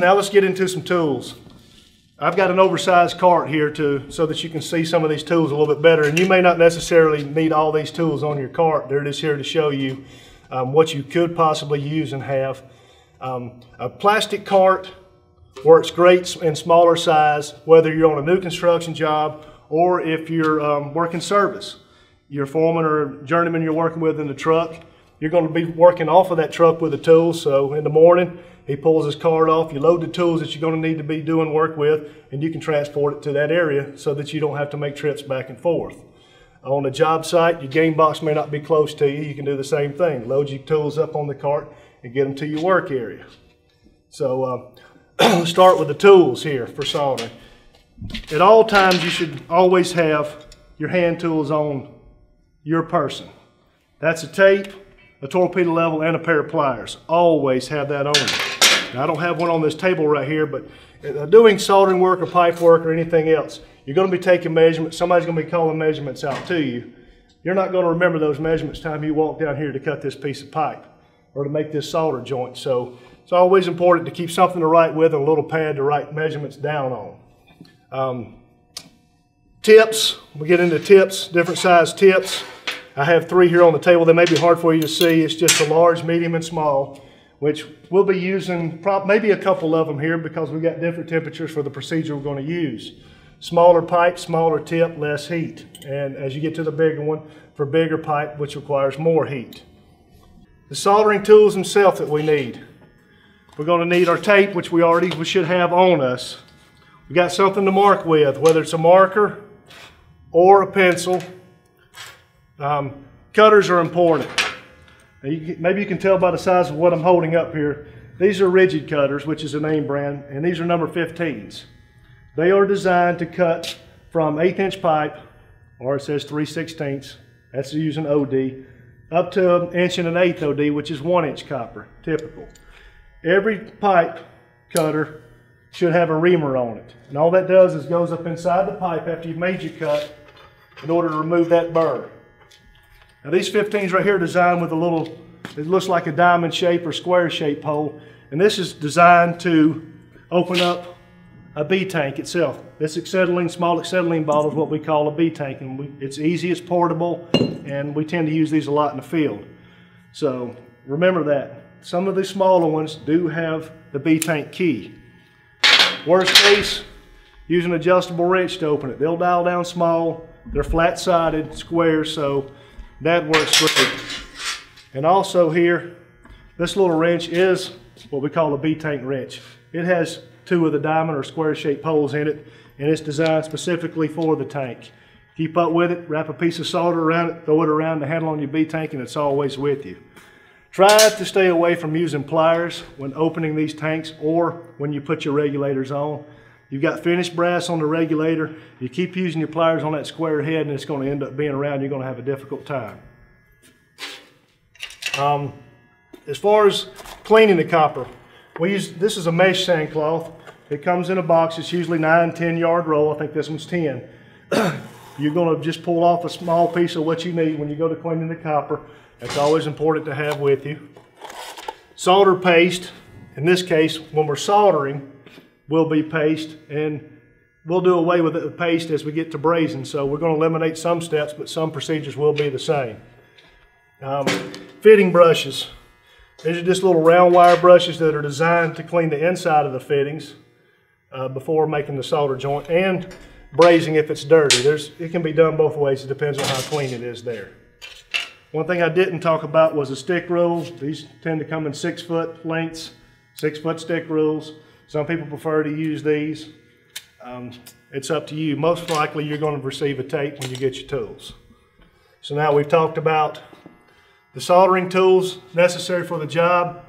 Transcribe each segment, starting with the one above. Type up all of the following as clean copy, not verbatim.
Now let's get into some tools. I've got an oversized cart here so that you can see some of these tools a little bit better, and you may not necessarily need all these tools on your cart. They're just here to show you what you could possibly use and have. A plastic cart works great in smaller size, whether you're on a new construction job or if you're working service. Your foreman or journeyman you're working with in the truck, you're going to be working off of that truck with the tools. So in the morning, he pulls his cart off, you load the tools that you're going to need to be doing work with, and you can transport it to that area so that you don't have to make trips back and forth. On a job site, your game box may not be close to you. You can do the same thing. Load your tools up on the cart and get them to your work area. So let's start with the tools here for soldering. At all times, you should always have your hand tools on your person. That's a tape, a torpedo level, and a pair of pliers. Always have that on you. Now, I don't have one on this table right here, but doing soldering work or pipe work or anything else, you're going to be taking measurements. Somebody's going to be calling measurements out to you. You're not going to remember those measurements time you walk down here to cut this piece of pipe or to make this solder joint. So it's always important to keep something to write with and a little pad to write measurements down on. Tips, we get into tips, different size tips. I have 3 here on the table. They may be hard for you to see. It's just a large, medium, and small, which we'll be using maybe a couple of them here because we've got different temperatures for the procedure we're going to use. Smaller pipe, smaller tip, less heat. And as you get to the bigger one, for bigger pipe, which requires more heat. The soldering tools themselves that we need. We're going to need our tape, which we should have on us. We got something to mark with, whether it's a marker or a pencil. Cutters are important. Now maybe you can tell by the size of what I'm holding up here. These are rigid cutters, which is a name brand, and these are number 15s. They are designed to cut from 1/8" pipe, or it says 3/16, that's using OD, up to 1 1/8" OD, which is 1-inch copper, typical. Every pipe cutter should have a reamer on it. And all that does is goes up inside the pipe after you've made your cut in order to remove that burr. Now these 15s right here are designed with a little, it looks like a diamond shape or square shape hole. And this is designed to open up a B tank itself. This small acetylene bottle is what we call a B tank. And it's easy, it's portable, and we tend to use these a lot in the field. So remember that. Some of the smaller ones do have the B tank key. Worst case, use an adjustable wrench to open it. They'll dial down small, they're flat-sided, square, so that works great. And also here, this little wrench is what we call a B tank wrench. It has 2 of the diamond or square shaped holes in it, and it's designed specifically for the tank. Keep up with it, wrap a piece of solder around it, throw it around the handle on your B tank, and it's always with you. Try to stay away from using pliers when opening these tanks or when you put your regulators on. You've got finished brass on the regulator. You keep using your pliers on that square head and it's going to end up being around. You're going to have a difficult time. As far as cleaning the copper, this is a mesh sand cloth. It comes in a box. It's usually 9-10 yard roll. I think this one's 10. You're going to just pull off a small piece of what you need when you go to cleaning the copper. That's always important to have with you. Solder paste. In this case, when we're soldering, will be paste, and we'll do away with the paste as we get to brazing. So we're going to eliminate some steps, but some procedures will be the same. Fitting brushes. These are just little round wire brushes that are designed to clean the inside of the fittings before making the solder joint, and brazing if it's dirty. It can be done both ways. It depends on how clean it is there. One thing I didn't talk about was the stick rules. These tend to come in 6-foot lengths, 6-foot stick rules. Some people prefer to use these. It's up to you. Most likely you're going to receive a tape when you get your tools. So now we've talked about the soldering tools necessary for the job.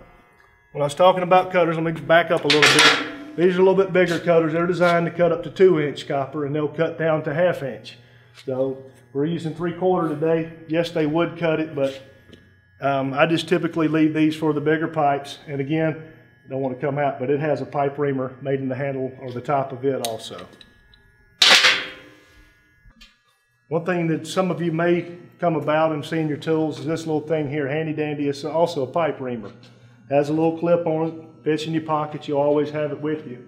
When I was talking about cutters, let me back up a little bit. These are a little bit bigger cutters. They're designed to cut up to 2-inch copper, and they'll cut down to 1/2 inch. So we're using 3/4 today. Yes, they would cut it, but I just typically leave these for the bigger pipes. And again, don't want to come out, but it has a pipe reamer made in the handle or the top of it also. One thing that some of you may come about and see in your tools is this little thing here, handy dandy. It's also a pipe reamer. It has a little clip on it. fits in your pocket, you always have it with you.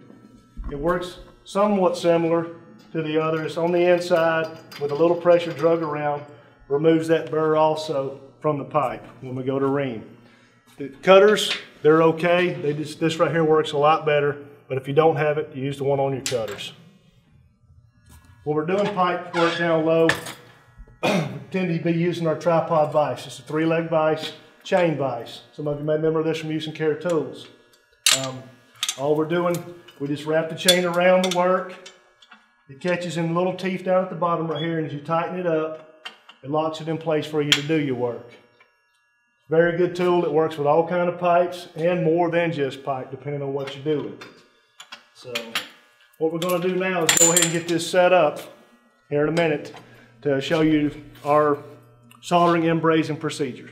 It works somewhat similar to the other. It's on the inside with a little pressure drug around, removes that burr also from the pipe when we go to ream. The cutters, they're okay. This right here works a lot better, but if you don't have it, you use the one on your cutters. When we're doing pipe work down low, we tend to be using our tripod vise. It's a 3-leg vise, chain vise. Some of you may remember this from using Care Tools. All we're doing, we just wrap the chain around the work. It catches in little teeth down at the bottom right here, and as you tighten it up, it locks it in place for you to do your work. Very good tool. It works with all kind of pipes and more than just pipe, depending on what you're doing. So what we're going to do now is go ahead and get this set up here in a minute to show you our soldering and brazing procedure.